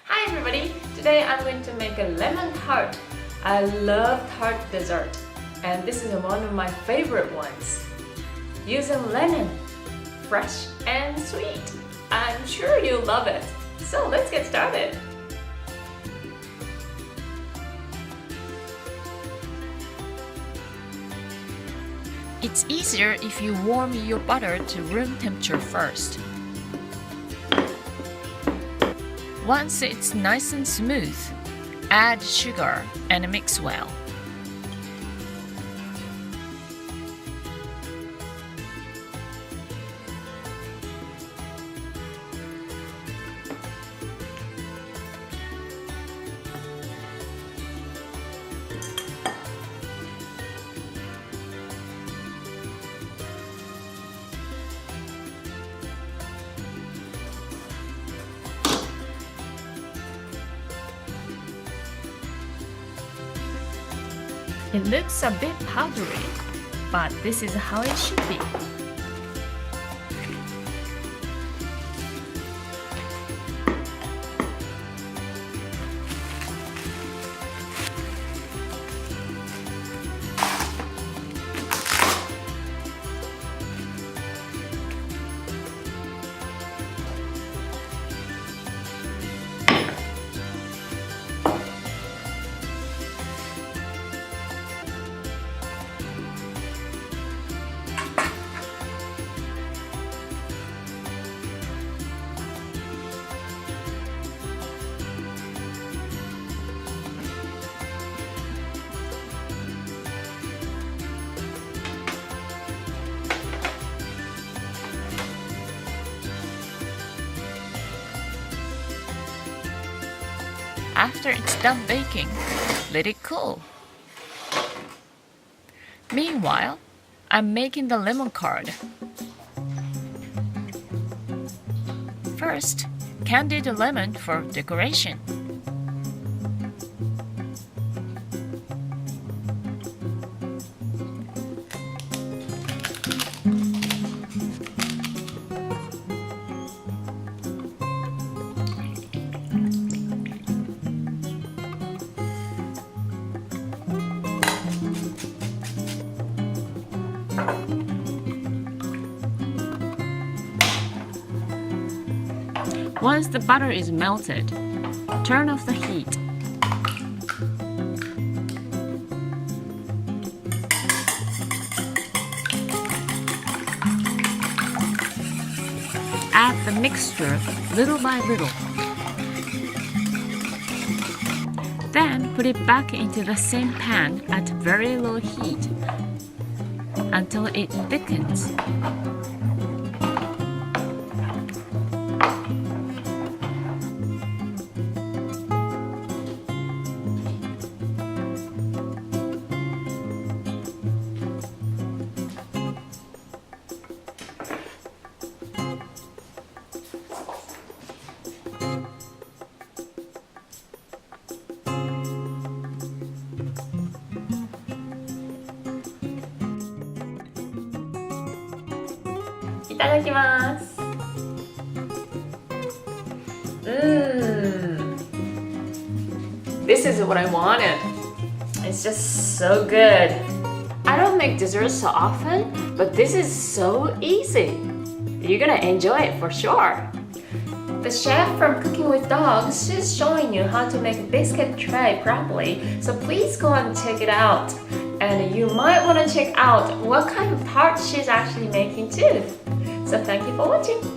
Hi everybody! Today I'm going to make a lemon tart. I love tart dessert and this is one of my favorite ones. Using lemon, fresh and sweet. I'm sure you'll love it. So let's get started. It's easier if you warm your butter to room temperature first. Once it's nice and smooth, add sugar and mix well. It looks a bit powdery, but this is how it should be. After it's done baking, let it cool. Meanwhile, I'm making the lemon curd. First, candied lemon for decoration. Once the butter is melted, turn off the heat. Add the mixture little by little. Then put it back into the same pan at very low heat until it thickens. Iただきます。This is what I wanted. It's just so good. I don't make desserts so often, but this is so easy. You're gonna enjoy it for sure. The chef from Cooking with Dogs is showing you how to make a biscuit tray properly, so please go and check it out. And you might want to check out what kind of tart she's actually making too. So thank you for watching.